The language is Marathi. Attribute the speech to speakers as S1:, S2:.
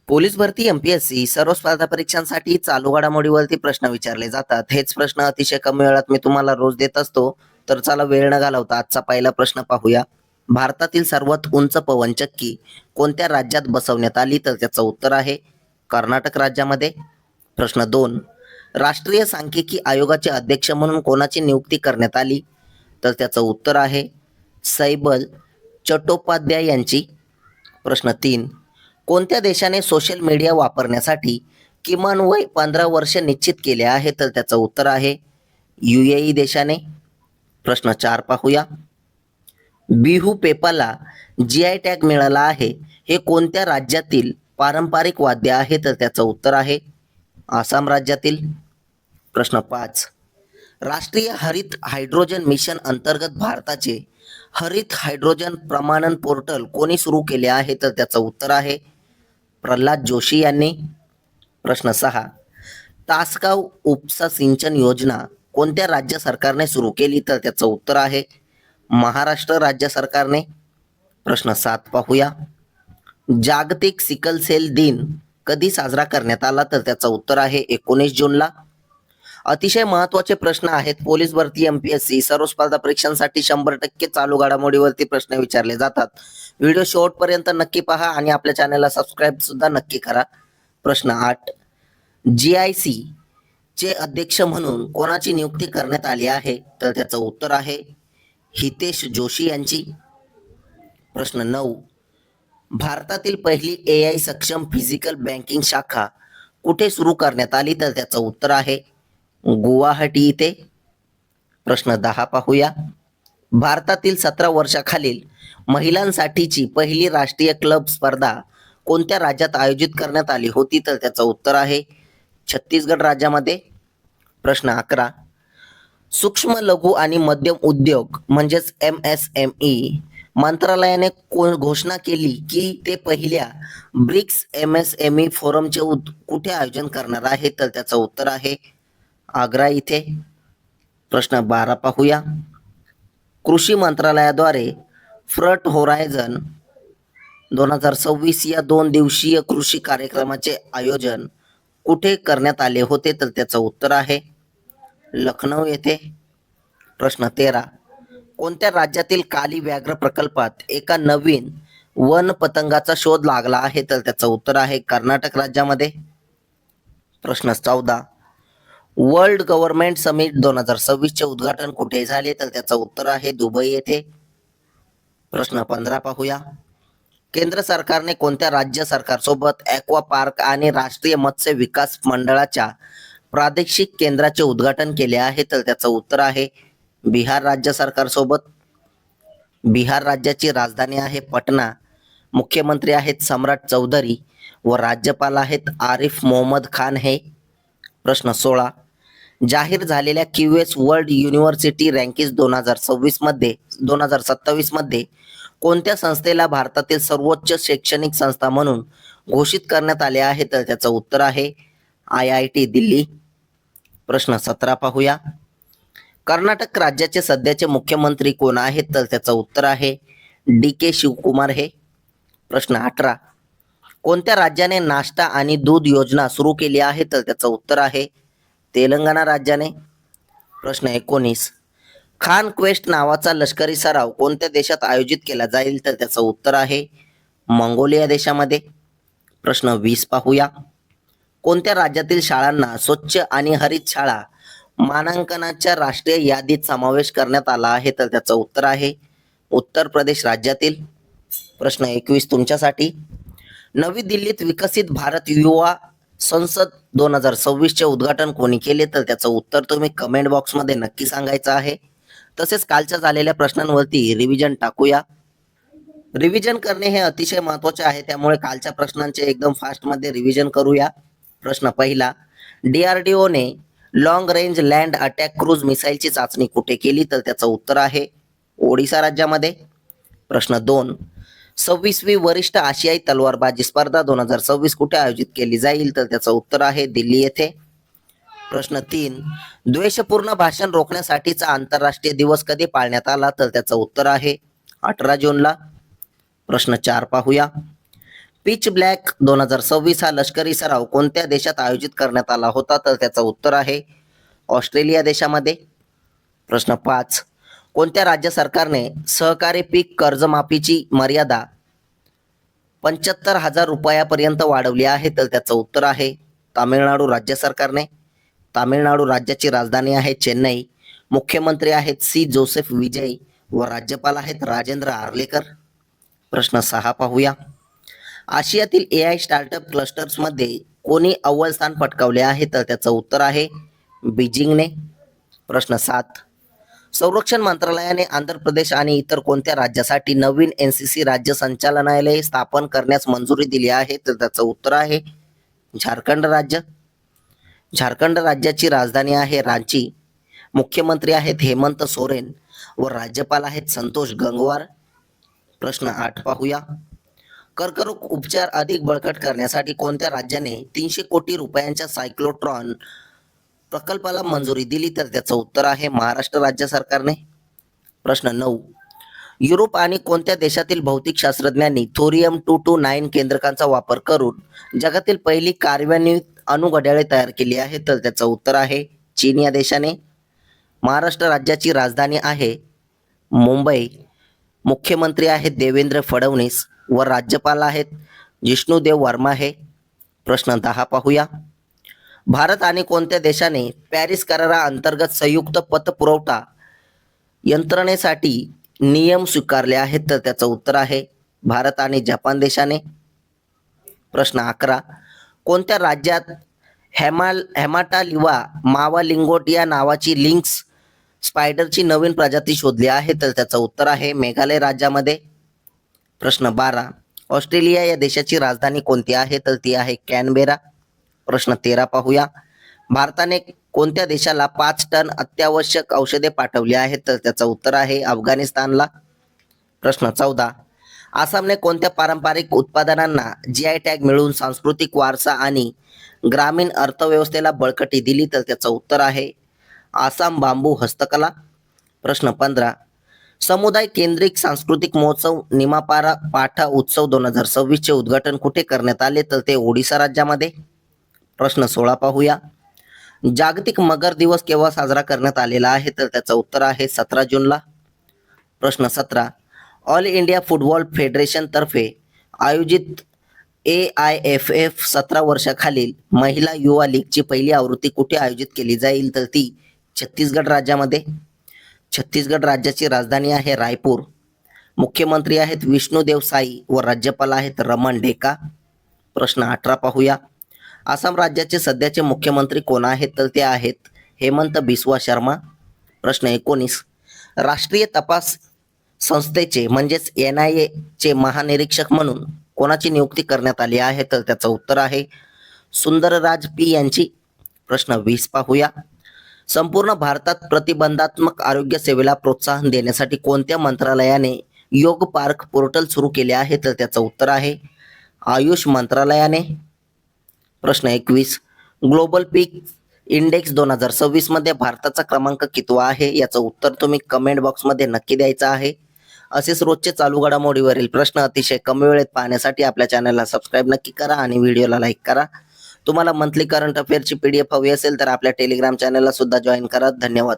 S1: पोलीस भरती एमपीएससी सर्व स्पर्धा परीक्षांसाठी चालू घडामोडीवरती प्रश्न विचारले जातात. हेच प्रश्न अतिशय कमी वेळात मी तुम्हाला रोज देत असतो. तर चला वेळ न घालवता आजचा पहिला प्रश्न पाहूया. भारतातील सर्वात उंच पवनचक्की कोणत्या राज्यात बसवण्यात आली? तर त्याचं उत्तर आहे कर्नाटक राज्यामध्ये. प्रश्न 2, राष्ट्रीय सांख्यिकी आयोगाचे अध्यक्ष म्हणून कोणाची नियुक्ती करण्यात आली? तर त्याचं उत्तर आहे सैबल चट्टोपाध्याय यांची. प्रश्न 3, कोणत्या देशाने सोशल मीडिया वापरण्यासाठी किमान वय 15 वर्ष निश्चित केले आहे? तर त्याचं उत्तर आहे UAE देशाने. प्रश्न 4 पाहूया. बिहू पेपाला GI टॅग मिळाला आहे, हे कोणत्या राज्यातील पारंपरिक वाद्य आहे? तर त्याचं उत्तर आहे आसाम राज्यातील. प्रश्न 5, राष्ट्रीय हरित हायड्रोजन मिशन अंतर्गत भारताचे हरित हायड्रोजन प्रमाणन पोर्टल कोणी सुरू केले आहे? तर त्याचं उत्तर आहे प्रल्हाद जोशी यांनी. प्रश्न 6, तासगाव उपसा सिंचन योजना कोणत्या राज्य सरकारने सुरू केली? तर त्याचं उत्तर आहे महाराष्ट्र राज्य सरकारने. प्रश्न 7 पाहूया. जागतिक सिकल सेल दिन कधी साजरा करण्यात आला? तर त्याचं उत्तर आहे 19 जूनला. अतिशय महत्त्वाचे प्रश्न आहेत. पोलीस भरती एमपीएससी सर्व स्पर्धा परीक्षांसाठी 100% चालू घडामोडीवरती प्रश्न विचारले जातात. व्हिडिओ शेवटपर्यंत नक्की पहा आणि आपल्या चॅनलला सबस्क्राईब सुद्धा नक्की करा. प्रश्न 8, GIC चे अध्यक्ष म्हणून कोणाची नियुक्ती करण्यात आली आहे? तर त्याचं उत्तर आहे हितेश जोशी यांची. प्रश्न 9, भारतातील पहिली AI सक्षम फिजिकल बँकिंग शाखा कुठे सुरू करण्यात आली? तर त्याचं उत्तर आहे गुवाहाटी इथे. प्रश्न 10 पाहूया. भारतातील 17 वर्षाखालील महिलांसाठीची पहिली राष्ट्रीय क्लब स्पर्धा कोणत्या राज्यात आयोजित करण्यात आली होती? तर त्याचं उत्तर आहे छत्तीसगड राज्यामध्ये. प्रश्न 11, सूक्ष्म लघु आणि मध्यम उद्योग म्हणजेच MSME मंत्रालयाने घोषणा केली की ते पहिल्या ब्रिक्स MSME फोरमचे कुठे आयोजन करणार आहे? तर त्याचं उत्तर आहे आग्रा इथे. प्रश्न 12 पाहूया. कृषी मंत्रालयाद्वारे फ्रंट होरायझन 2026 या 2 दिवसीय कृषी कार्यक्रमाचे आयोजन कुठे करण्यात आले होते? तर त्याचं उत्तर आहे लखनौ येथे. प्रश्न 13, कोणत्या राज्यातील काली व्याघ्र प्रकल्पात एका नवीन वन पतंगाचा शोध लागला आहे? तर त्याचं उत्तर आहे कर्नाटक राज्यामध्ये. प्रश्न 14, वर्ल्ड गव्हर्नमेंट समिट 2026 चे उद्घाटन कुठे झाले? तर त्याचं उत्तर आहे दुबई येथे. प्रश्न 15 पाहूया. केंद्र सरकारने कोणत्या राज्य सरकारसोबत ॲक्वा पार्क आणि राष्ट्रीय मत्स्य विकास मंडळाच्या प्रादेशिक केंद्राचे उद्घाटन केले आहे? तर त्याचं उत्तर आहे बिहार राज्य सरकारसोबत. बिहार राज्याची राजधानी आहे पटना. मुख्यमंत्री आहेत सम्राट चौधरी व राज्यपाल आहेत आरिफ मोहम्मद खान हे. प्रश्न 16, जाहीर झालेल्या QS वर्ल्ड युनिव्हर्सिटी रँकिंग 2027 मध्ये कोणत्या संस्थेला भारतातील सर्वोच्च शैक्षणिक संस्था म्हणून घोषित करण्यात आले आहे? तर त्याचं उत्तर आहे IIT दिल्ली. प्रश्न 17 पाहूया. कर्नाटक राज्याचे सध्याचे मुख्यमंत्री कोण आहेत? तर त्याचं उत्तर आहे DK शिवकुमार हे. प्रश्न 18, कोणत्या राज्याने नाश्ता आणि दूध योजना सुरू केली आहे? तर त्याचं उत्तर आहे तेलंगणा राज्याने. प्रश्न 19, खान क्वेस्ट नावाचा लष्करी सराव कोणत्या देशात आयोजित केला जाईल? तर त्याचं उत्तर आहे मंगोलिया देशामध्ये. प्रश्न 20 पाहूया. कोणत्या राज्यातील शाळांना स्वच्छ आणि हरित शाळा मानांकनाच्या राष्ट्रीय यादीत समावेश करण्यात आला आहे? तर त्याचं उत्तर आहे उत्तर प्रदेश राज्यातील. प्रश्न 21 तुमच्यासाठी. नवी दिल्लीत विकसित भारत युवा संसद 2026 चे उद्घाटन कोणी केले? तर त्याचं उत्तर तुम्ही कमेंट बॉक्समध्ये नक्की सांगायचं आहे. तसेच कालच्या झालेल्या प्रश्नांवरती रिव्हिजन टाकूया. रिव्हिजन करणे हे अतिशय महत्त्वाचे आहे, त्यामुळे कालच्या प्रश्नांचे एकदम फास्टमध्ये रिव्हिजन करूया. प्रश्न पहिला, DRDOने long range land attack cruise मिसाईलची चाचणी कुठे केली? तर त्याचं उत्तर आहे ओडिसा राज्यामध्ये. प्रश्न 2, 26वी वरिष्ठ आशियाई तलवारबाजी स्पर्धा 2026 कुठे आयोजित केली जाईल? तर त्याचं उत्तर आहे दिल्ली येथे. प्रश्न 3, द्वेषपूर्ण भाषण रोखण्यासाठीचा आंतरराष्ट्रीय दिवस कधी पाळण्यात आला? तर त्याचं उत्तर आहे 18 जूनला. प्रश्न 4 पाहूया. पिच ब्लॅक 2026 हा लष्करी सराव कोणत्या देशात आयोजित करण्यात आला होता? तर त्याचं उत्तर आहे ऑस्ट्रेलिया देशामध्ये. प्रश्न 5. कोणत्या राज्य सरकारने सहकारी पीक कर्जमाफीची मर्यादा 75,000 रुपयापर्यंत वाढवली आहे? तर त्याचं उत्तर आहे तामिळनाडू राज्य सरकारने. तामिळनाडू राज्याची राजधानी आहे चेन्नई. मुख्यमंत्री आहेत सी जोसेफ विजय व राज्यपाल आहेत राजेंद्र आर्लेकर. प्रश्न 6 पाहूया. आशियातील AI स्टार्टअप क्लस्टर्समध्ये कोणी अव्वल स्थान पटकावले आहे? तर त्याचं उत्तर आहे बीजिंगने. प्रश्न 7. संरक्षण मंत्रालयाने आंध्र प्रदेश आणि इतर कोणत्या राज्यासाठी नवीन NCC राज्य संचालनालय स्थापन करण्यास मंजुरी दिली आहे? तर त्याचं उत्तर आहे झारखंड राज्य. झारखंड राज्याची राजधानी आहे रांची. मुख्यमंत्री आहेत हेमंत सोरेन व राज्यपाल आहेत संतोष गंगवार. प्रश्न 8 पाहूया. कर्करोग उपचार अधिक बळकट करण्यासाठी कोणत्या राज्याने 300 कोटी रुपयांच्या सायक्लोट्रॉन प्रकल्पाला मंजुरी दिली? तर त्याचं उत्तर आहे महाराष्ट्र राज्य सरकारने. प्रश्न 9. युरोप आणि कोणत्या देशातील भौतिक शास्त्रज्ञांनी थोरियम 229 केंद्रकांचा वापर करून जगातील पहिली कार्यान्वित अणुघड्याळे तयार केली आहे? तर त्याचं उत्तर आहे चीन या देशाने. महाराष्ट्र राज्याची राजधानी आहे मुंबई. मुख्यमंत्री आहेत देवेंद्र फडणवीस व राज्यपाल आहेत जिष्णुदेव वर्मा हे. प्रश्न 10 पाहूया. भारत आणि कोणत्या देशाने पॅरिस कराराअंतर्गत संयुक्त पतपुरवठा यंत्रणेसाठी नियम स्वीकारले आहेत? तर त्याचं उत्तर आहे भारत आणि जपान देशाने. प्रश्न 11. कोणत्या राज्यात हेमाटालिवा मावालिंगोट या नावाची लिंक्स स्पायडरची नवीन प्रजाती शोधली आहे? तर त्याचं उत्तर आहे मेघालय राज्यामध्ये. प्रश्न 12. ऑस्ट्रेलिया या देशाची राजधानी कोणती आहे? तर ती आहे कॅनबेरा. प्रश्न 13 पाहूया. भारताने कोणत्या देशाला 5 टन अत्यावश्यक औषधे पाठवली आहेत? तर त्याचं उत्तर आहे अफगाणिस्तानला. प्रश्न 14. आसामने कोणत्या पारंपरिक उत्पादनांना GI टॅग मिळवून सांस्कृतिक वारसा आणि ग्रामीण अर्थव्यवस्थेला बळकटी दिली? तर त्याचं उत्तर आहे आसाम बांबू हस्तकला. प्रश्न 15. समुदाय केंद्रित सांस्कृतिक महोत्सव निमापारा पाठा उत्सव 2026 चे उद्घाटन कुठे करण्यात आले? तर ते ओडिसा राज्यामध्ये. प्रश्न 16 पाहूया. जागतिक मगर दिवस केव्हा साजरा करण्यात आलेला आहे? तर त्याचं उत्तर आहे 17 जूनला. प्रश्न 17. ऑल इंडिया फुटबॉल फेडरेशन तर्फे आयोजित AIFF 17 वर्षाखालील महिला युवा लीगची पहिली आवृत्ती कुठे आयोजित केली जाईल? तर ती छत्तीसगड राज्यामध्ये. छत्तीसगड राज्याची राजधानी आहे रायपूर. मुख्यमंत्री आहेत विष्णुदेव साई व राज्यपाल आहेत रमण ढेका. प्रश्न 18 पाहूया. आसाम राज्याचे सध्याचे मुख्यमंत्री कोण आहेत? तर ते आहेत हेमंत बिस्वा शर्मा. प्रश्न 19. राष्ट्रीय तपास संस्थेचे म्हणजेच NIA चे महानिरीक्षक म्हणून कोणाची नियुक्ती करण्यात आली आहे? तर त्याचं उत्तर आहे सुंदरराज पी यांची. प्रश्न 20 पाहूया. संपूर्ण भारतात प्रतिबंधात्मक आरोग्य सेवेला प्रोत्साहन देण्यासाठी कोणत्या मंत्रालयाने योग पार्क पोर्टल सुरू केले आहे? तर त्याचं उत्तर आहे आयुष मंत्रालयाने. प्रश्न 21. ग्लोबल पीक इंडेक्स 2026 मध्ये भारताचा क्रमांक कितवा आहे? याचं उत्तर तुम्ही कमेंट बॉक्समध्ये नक्की द्यायचं आहे. असेच रोजचे चालू घडामोडीवरील प्रश्न अतिशय कमी वेळेत पाहण्यासाठी आपल्या चॅनलला सबस्क्राईब नक्की करा आणि व्हिडिओला लाईक करा. तुम्हाला मंथली करंट अफेअरची PDF हवी असेल तर आपल्या टेलिग्राम चॅनलला सुद्धा जॉईन करा. धन्यवाद.